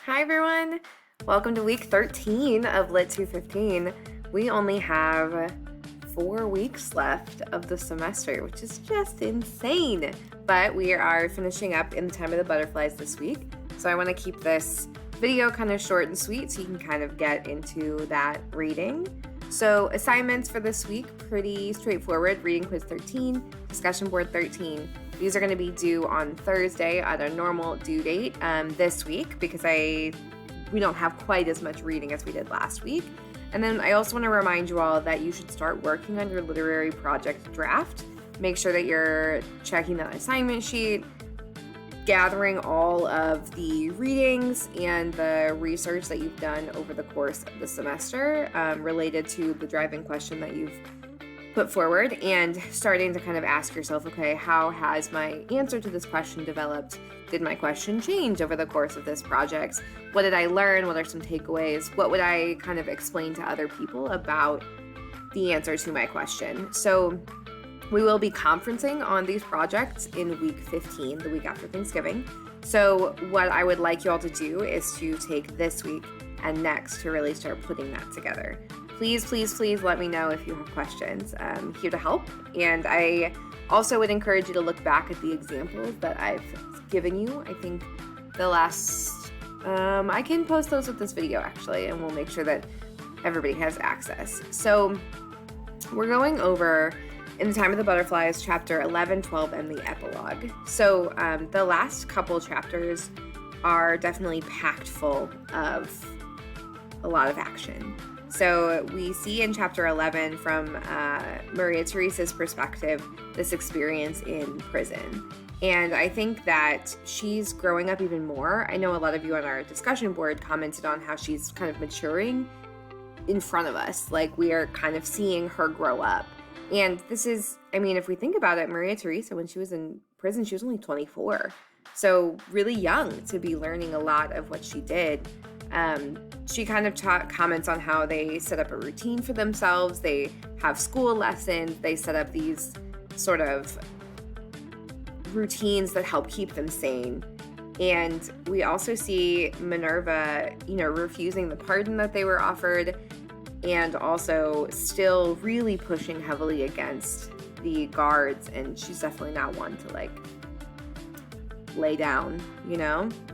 Hi everyone! Welcome to week 13 of Lit 215. We only have 4 weeks left of the semester, which is just insane. But we are finishing up in the Time of the Butterflies this week. So I want to keep this video kind of short and sweet so you can kind of get into that reading. So assignments for this week, pretty straightforward. Reading quiz 13, discussion board 13. These are going to be due on Thursday at a normal due date this week because we don't have quite as much reading as we did last week. And then I also want to remind you all that you should start working on your literary project draft. Make sure that you're checking that assignment sheet, gathering all of the readings and the research that you've done over the course of the semester related to the driving question that you've put forward, and starting to kind of ask yourself, okay, how has my answer to this question developed? Did my question change over the course of this project? What did I learn? What are some takeaways? What would I kind of explain to other people about the answer to my question? So we will be conferencing on these projects in week 15, the week after Thanksgiving. So what I would like you all to do is to take this week and next to really start putting that together. Please let me know if you have questions. I'm here to help. And I also would encourage you to look back at the examples that I've given you. I think the last, I can post those with this video actually, and we'll make sure that everybody has access. So we're going over in the Time of the Butterflies, chapter 11, 12, and the epilogue. So the last couple chapters are definitely packed full of a lot of action. So we see in chapter 11 from Maria Theresa's perspective, this experience in prison. And I think that she's growing up even more. I know a lot of you on our discussion board commented on how she's kind of maturing in front of us. Like we are kind of seeing her grow up. And this is, I mean, if we think about it, Maria Theresa, when she was in prison, she was only 24. So really young to be learning a lot of what she did. She kind of comments on how they set up a routine for themselves. They have school lessons. They set up these sort of routines that help keep them sane. And we also see Minerva, refusing the pardon that they were offered, and also still really pushing heavily against the guards. And she's definitely not one to lay down,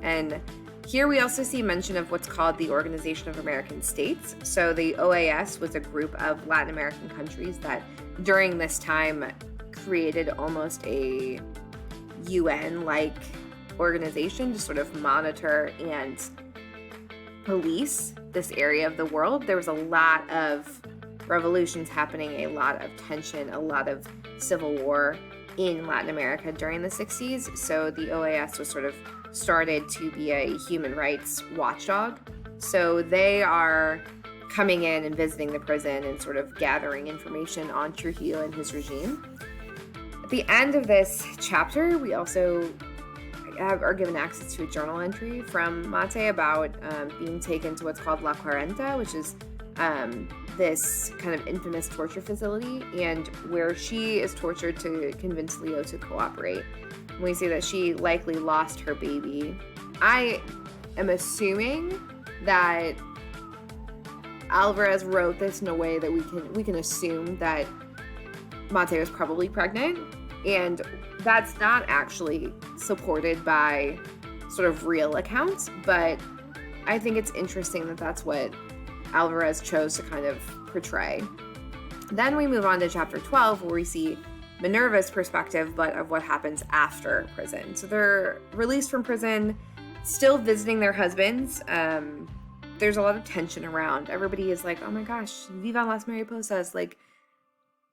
and here we also see mention of what's called the Organization of American States. So the OAS was a group of Latin American countries that during this time created almost a UN-like organization to sort of monitor and police this area of the world. There was a lot of revolutions happening, a lot of tension, a lot of civil war in Latin America during the 60s. So the OAS was sort of started to be a human rights watchdog. So they are coming in and visiting the prison and sort of gathering information on Trujillo and his regime. At the end of this chapter, we also are given access to a journal entry from Mate about being taken to what's called La Cuarenta, which is this kind of infamous torture facility, and where she is tortured to convince Leo to cooperate. We see that she likely lost her baby. I am assuming that Alvarez wrote this in a way that we can assume that Mate was probably pregnant, and that's not actually supported by sort of real accounts, but I think it's interesting that that's what Alvarez chose to kind of portray. Then we move on to chapter 12, where we see Minerva's perspective, but of what happens after prison. So they're released from prison, still visiting their husbands. There's a lot of tension around. Everybody is like, oh my gosh, Vivan las Mariposas,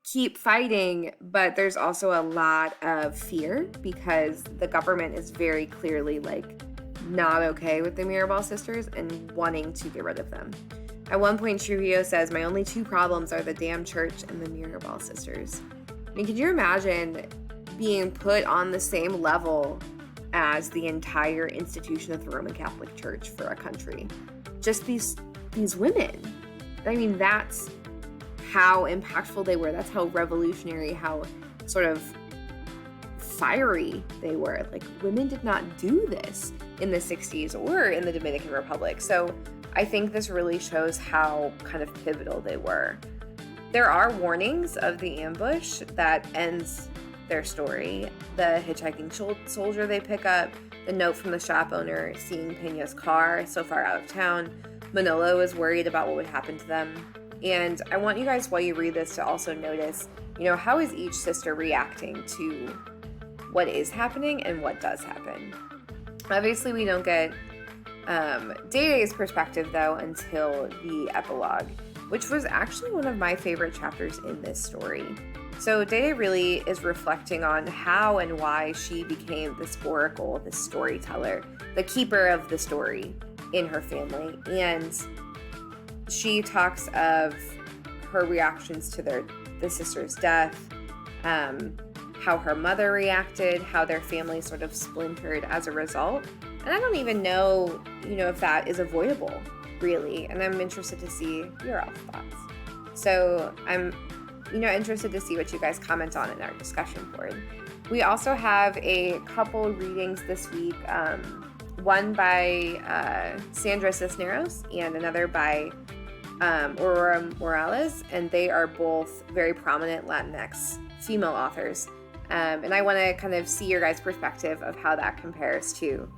keep fighting. But there's also a lot of fear because the government is very clearly not okay with the Mirabal sisters and wanting to get rid of them. At one point, Trujillo says, my only 2 problems are the damn church and the Mirabal sisters. I mean, could you imagine being put on the same level as the entire institution of the Roman Catholic Church for a country? Just these women. I mean, that's how impactful they were. That's how revolutionary, how sort of fiery they were. Women did not do this. in the 60s or in the Dominican Republic. So I think this really shows how kind of pivotal they were. There are warnings of the ambush that ends their story. The hitchhiking soldier they pick up, the note from the shop owner seeing Peña's car so far out of town. Manolo is worried about what would happen to them. And I want you guys, while you read this, to also notice, how is each sister reacting to what is happening and what does happen. Obviously, we don't get Day-Day's perspective, though, until the epilogue, which was actually one of my favorite chapters in this story. So Day-Day really is reflecting on how and why she became this oracle, this storyteller, the keeper of the story in her family. And she talks of her reactions to the sister's death, how her mother reacted, how their family sort of splintered as a result. And I don't even know, if that is avoidable, really. And I'm interested to see your all thoughts. So I'm, interested to see what you guys comment on in our discussion board. We also have a couple readings this week, one by Sandra Cisneros and another by Aurora Morales, and they are both very prominent Latinx female authors. And I want to kind of see your guys' perspective of how that compares to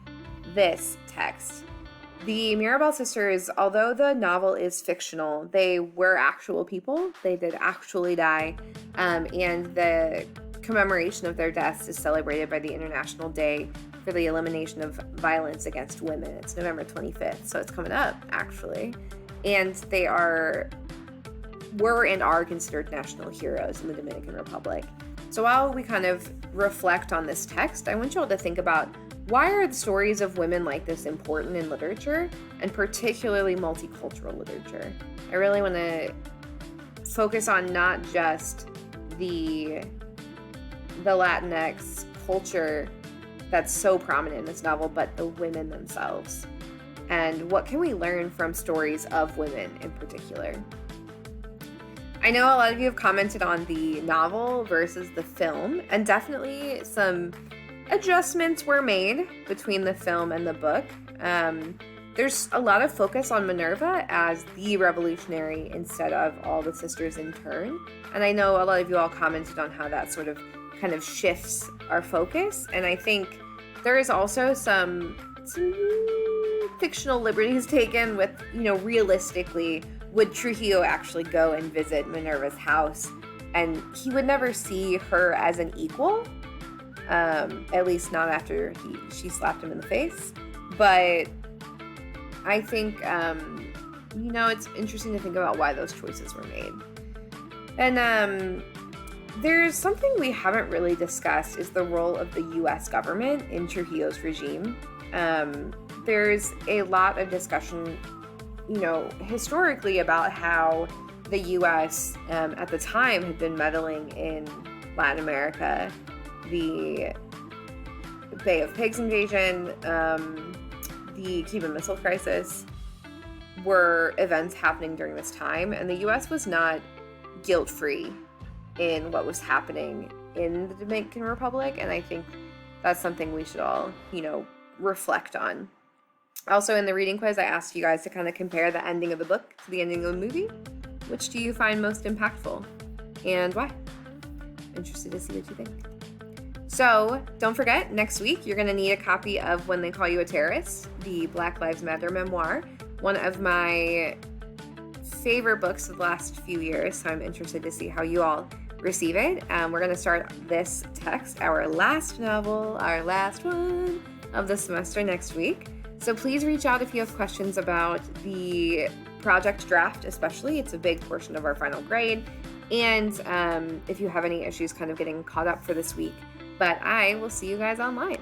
this text. The Mirabal sisters, although the novel is fictional, they were actual people. They did actually die. And the commemoration of their deaths is celebrated by the International Day for the Elimination of Violence Against Women. It's November 25th, so it's coming up, actually. And they were and are considered national heroes in the Dominican Republic. So while we kind of reflect on this text, I want you all to think about, why are the stories of women like this important in literature, and particularly multicultural literature? I really want to focus on not just the Latinx culture that's so prominent in this novel, but the women themselves. And what can we learn from stories of women in particular? I know a lot of you have commented on the novel versus the film, and definitely some adjustments were made between the film and the book. There's a lot of focus on Minerva as the revolutionary instead of all the sisters in turn. And I know a lot of you all commented on how that sort of kind of shifts our focus. And I think there is also some fictional liberties taken with, realistically, would Trujillo actually go and visit Minerva's house? And he would never see her as an equal, at least not after she slapped him in the face. But I think, it's interesting to think about why those choices were made. And there's something we haven't really discussed, is the role of the U.S. government in Trujillo's regime. There's a lot of discussion, historically about how the U.S. At the time had been meddling in Latin America, the Bay of Pigs invasion, the Cuban Missile Crisis were events happening during this time, and the U.S. was not guilt-free in what was happening in the Dominican Republic, and I think that's something we should all, reflect on. Also, in the reading quiz, I asked you guys to kind of compare the ending of the book to the ending of the movie. Which do you find most impactful, and why? Interested to see what you think. So, don't forget, next week, you're going to need a copy of When They Call You a Terrorist, the Black Lives Matter memoir, one of my favorite books of the last few years, so I'm interested to see how you all receive it. We're going to start this text, our last novel, our last one of the semester, next week. So please reach out if you have questions about the project draft, especially. It's a big portion of our final grade. And if you have any issues kind of getting caught up for this week. But I will see you guys online.